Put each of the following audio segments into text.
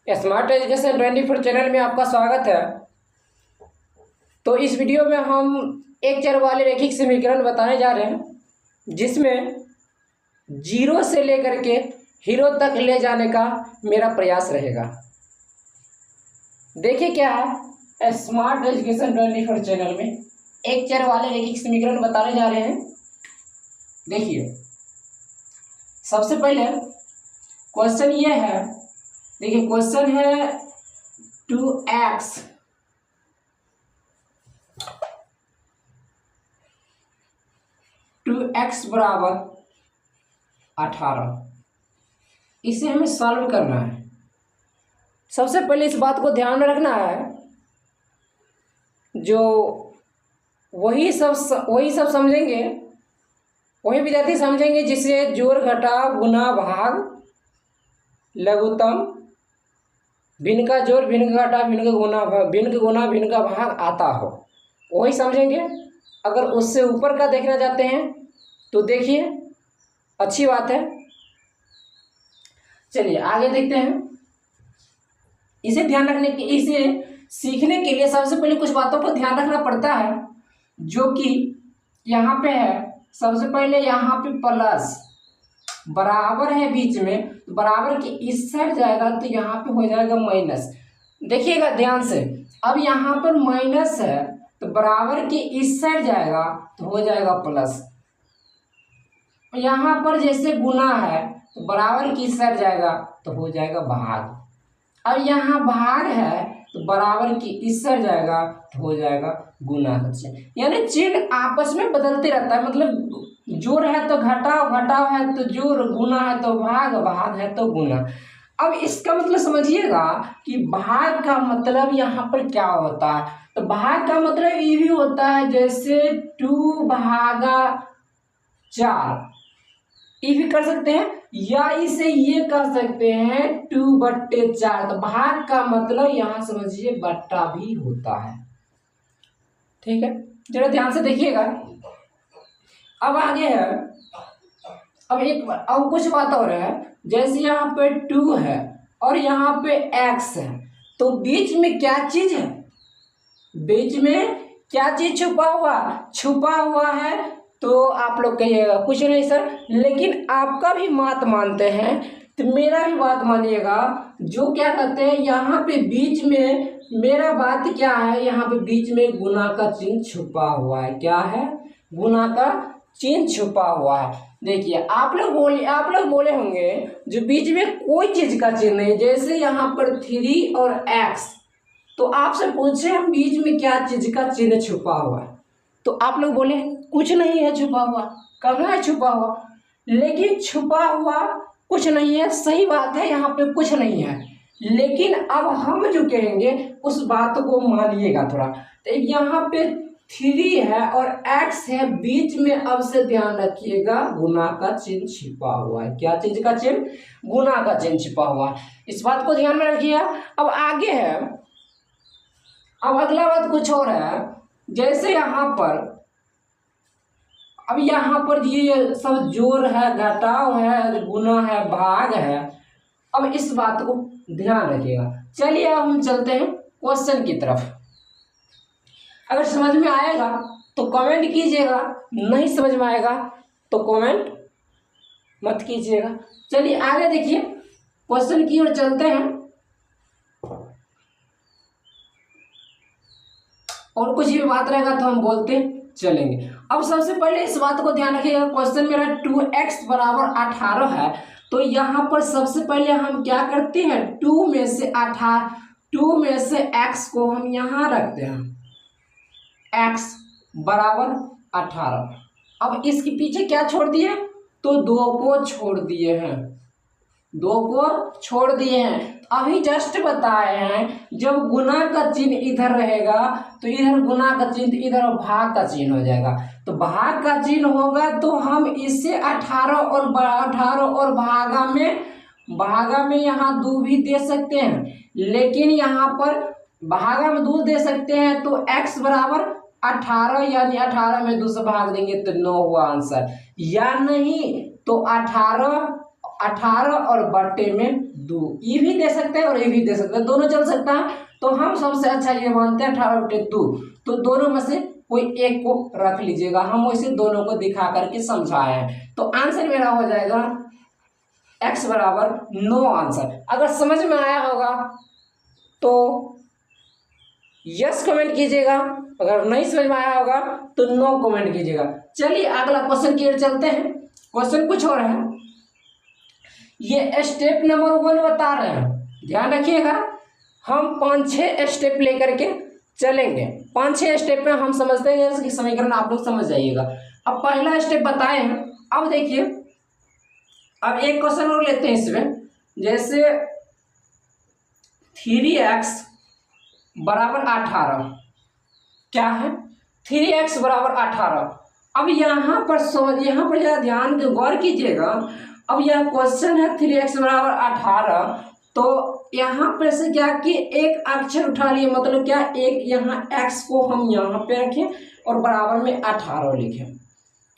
Smart education 24 channel में आपका स्वागत है। तो इस वीडियो में हम एक चर वाले रैखिक समीकरण बताने जा रहे हैं जिसमें जीरो से लेकर के हीरो तक ले जाने का मेरा प्रयास रहेगा। देखिए क्या है, स्मार्ट एजुकेशन 24 चैनल में एक चर वाले रैखिक समीकरण बताने जा रहे हैं। देखिए सबसे पहले क्वेश्चन ये है, देखिए क्वेश्चन है 2x बराबर 18। इसे हमें सॉल्व करना है। सबसे पहले इस बात को ध्यान में रखना है, जो वही सब समझेंगे, वही विद्यार्थी समझेंगे जिसे जोड़ घटाव गुना भाग लघुत्तम भिन्न का जोड़ भिन्न का घटाव भिन्न का गुना भिन्न का भाग आता हो, वही समझेंगे। अगर उससे ऊपर का देखना चाहते हैं तो देखिए अच्छी बात है। चलिए आगे देखते हैं। इसे सीखने के लिए सबसे पहले कुछ बातों को ध्यान रखना पड़ता है, जो कि यहाँ पे है। सबसे पहले यहाँ पे प्लस बराबर है बीच में, तो बराबर के इस साइड जाएगा तो यहाँ पे हो जाएगा माइनस। देखिएगा ध्यान से, अब यहाँ पर माइनस है तो बराबर के इस साइड जाएगा तो हो जाएगा प्लस। यहाँ पर जैसे गुना है तो बराबर की इस साइड जाएगा तो हो जाएगा भाग। अब यहाँ भाग है तो बराबर की इस साइड जाएगा तो हो जाएगा गुना का चिन्ह। यानी चिन्ह आपस में बदलते रहता है, मतलब जोड़ है तो घटाव, घटाव है तो जोड़, गुना है तो भाग, भाग है तो गुना। अब इसका मतलब समझिएगा कि भाग का मतलब यहाँ पर क्या होता है। तो भाग का मतलब ये भी होता है, जैसे 2 भागा 4 ये भी कर सकते हैं, या इसे ये कर सकते हैं 2/4। तो भाग का मतलब यहाँ समझिए बट्टा भी होता है। ठीक है, जरा ध्यान से देखिएगा। अब आगे है, अब कुछ बात और है। जैसे यहाँ पे 2 है और यहाँ पे x है, तो बीच में क्या चीज है, बीच में क्या चीज छुपा हुआ है। तो आप लोग कहिएगा कुछ नहीं सर, लेकिन आपका भी बात मानते हैं तो मेरा भी बात मानिएगा। जो क्या कहते हैं यहाँ पे बीच में, मेरा बात क्या है, यहाँ पे बीच में गुना का चिन्ह छुपा हुआ है। क्या है, गुना का चिन्ह छुपा हुआ है। देखिए आप लोग बोले होंगे जो बीच में कोई चीज का चिन्ह नहीं, जैसे यहाँ पर 3 और x, तो आपसे पूछे हम बीच में क्या चीज का चिन्ह छुपा हुआ है, तो आप लोग बोले कुछ नहीं है छुपा हुआ। कहाँ है छुपा हुआ, लेकिन छुपा हुआ कुछ नहीं है, सही बात है, यहाँ पे कुछ नहीं है। लेकिन अब हम जो कहेंगे उस बात को मानिएगा थोड़ा। तो यहाँ पे 3 है और x है, बीच में अब से ध्यान रखिएगा गुना का चिन्ह छिपा हुआ है। क्या चीज का चिन्ह, गुना का चिन्ह छिपा हुआ है, इस बात को ध्यान में रखिए। अब आगे है, अब अगला बात कुछ और है। जैसे यहाँ पर, अब यहाँ पर ये सब जोड़ है, घटाव है, गुना है, भाग है। अब इस बात को ध्यान रखिएगा। चलिए अब हम चलते हैं क्वेश्चन की तरफ। अगर समझ में आएगा तो कमेंट कीजिएगा, नहीं समझ में आएगा तो कमेंट मत कीजिएगा। चलिए आगे देखिए, क्वेश्चन की ओर चलते हैं और कुछ भी बात रहेगा तो हम बोलते चलेंगे। अब सबसे पहले इस बात को ध्यान रखिएगा, क्वेश्चन मेरा 2x बराबर 18 है। तो यहाँ पर सबसे पहले हम क्या करते हैं, 2 में से x को हम यहाँ रखते हैं, x बराबर 18। अब इसके पीछे क्या छोड़ दिए, तो 2 को छोड़ दिए हैं, 2 को छोड़ दिए हैं। अभी जस्ट बताए हैं, जब गुना का चिन्ह इधर रहेगा तो इधर गुना का चिन्ह, इधर भाग का चिन्ह हो जाएगा। तो भाग का चिन्ह होगा तो हम इससे 18 और भागा में यहाँ 2 भी दे सकते हैं, लेकिन यहाँ पर भागा में 2 दे सकते हैं। तो x बराबर 18, यानी 18 में 2 से भाग देंगे तो 9 हुआ आंसर, या नहीं तो 18 और बट्टे में 2, ये भी दे सकते हैं और ये भी दे सकते हैं, दोनों चल सकता है। तो हम सबसे अच्छा ये मानते हैं 18 बटे 2, तो दोनों में से कोई एक को रख लीजिएगा। हम वैसे दोनों को दिखा करके समझाए हैं। तो आंसर मेरा हो जाएगा x बराबर 9 आंसर। अगर समझ में आया होगा तो यस कमेंट कीजिएगा, अगर नहीं समझ में आया होगा तो नो कमेंट कीजिएगा। चलिए अगला क्वेश्चन की ओर चलते हैं। क्वेश्चन कुछ और है, ये स्टेप नंबर 1 बता रहे हैं, ध्यान रखिएगा। हम 5-6 स्टेप लेकर के चलेंगे, 5-6 स्टेप में हम समझते हैं इसकी समीकरण, आप लोग समझ जाइएगा। अब पहला स्टेप बताए हैं। अब देखिए, अब एक क्वेश्चन और लेते हैं इसमें, जैसे 3x बराबर 18, क्या है 3x बराबर 18। अब यहाँ पर जरा ध्यान गौर कीजिएगा। अब यह क्वेश्चन है 3x बराबर 18, तो यहाँ पर से क्या कि एक अक्षर उठा लिए, मतलब क्या एक यहाँ x को हम यहाँ पे रखें और बराबर में 18 लिखें,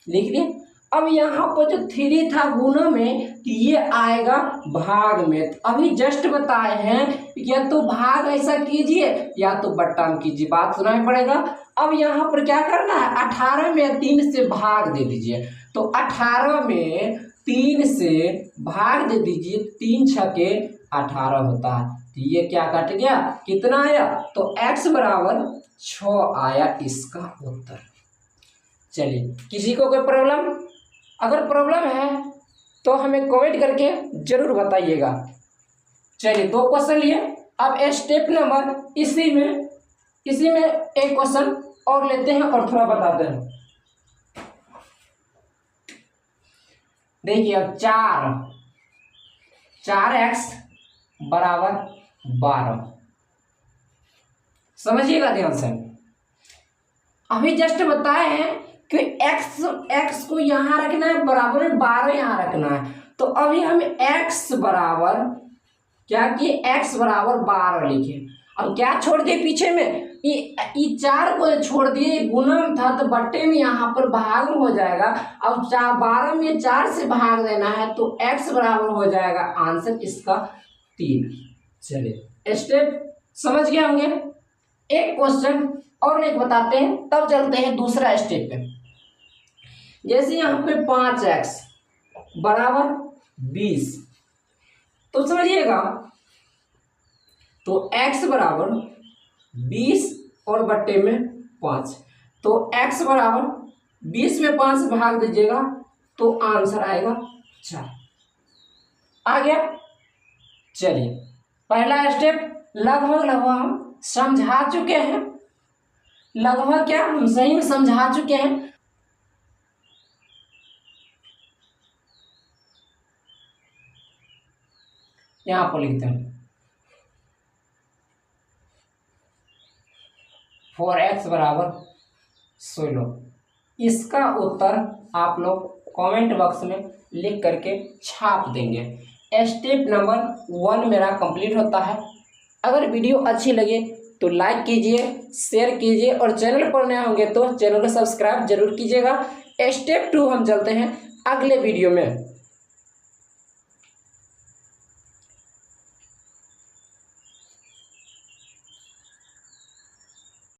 लिख लिए। अब यहाँ पर जो 3 था गुना में, ये आएगा भाग में। अभी जस्ट बताए हैं या तो भाग ऐसा कीजिए या तो बट्टा में कीजिए, बात सुना ही पड़ेगा। अब यहाँ पर क्या करना है, 18 में 3 से भाग दे दीजिए। तो 18 में 3 से भाग दे दीजिए, 3 छके 18 होता है। तो ये क्या कट गया, कितना आया, तो x बराबर 6 आया इसका उत्तर। चलिए, किसी को कोई प्रॉब्लम, अगर प्रॉब्लम है तो हमें कमेंट करके जरूर बताइएगा। चलिए 2 क्वेश्चन लिए। अब स्टेप नंबर इसी में एक क्वेश्चन और लेते हैं और थोड़ा बताते हैं। देखिए, अब 4x बराबर 12, समझिएगा ध्यान से। अभी जस्ट बताए हैं कि x को यहाँ रखना है, बराबर में 12 यहाँ रखना है। तो अभी हम x बराबर क्या किए, x बराबर 12 लिखे। अब क्या छोड़ दिए पीछे में, ये 4 को छोड़ दिए, गुना में था तो बट्टे में यहाँ पर भाग में हो जाएगा। अब 12 में 4 से भाग देना है, तो x बराबर हो जाएगा आंसर इसका 3। चलिए स्टेप समझ गए होंगे। एक क्वेश्चन और एक बताते हैं, तब चलते हैं दूसरा स्टेप पे। जैसे यहाँ पे 5x बराबर 20, तो समझिएगा, तो x बराबर 20 और बट्टे में 5, तो x बराबर 20 में 5 से भाग दीजिएगा तो आंसर आएगा 4। आ गया। चलिए पहला स्टेप लगभग हम समझा चुके हैं, लगभग क्या हम सही में समझा चुके हैं। यहां पर लिखते हैं 4x बराबर 16। इसका उत्तर आप लोग कमेंट बॉक्स में लिख करके छाप देंगे। स्टेप नंबर 1 मेरा कंप्लीट होता है। अगर वीडियो अच्छी लगे तो लाइक कीजिए, शेयर कीजिए और चैनल पर नए होंगे तो चैनल को सब्सक्राइब जरूर कीजिएगा। स्टेप 2 हम चलते हैं अगले वीडियो में।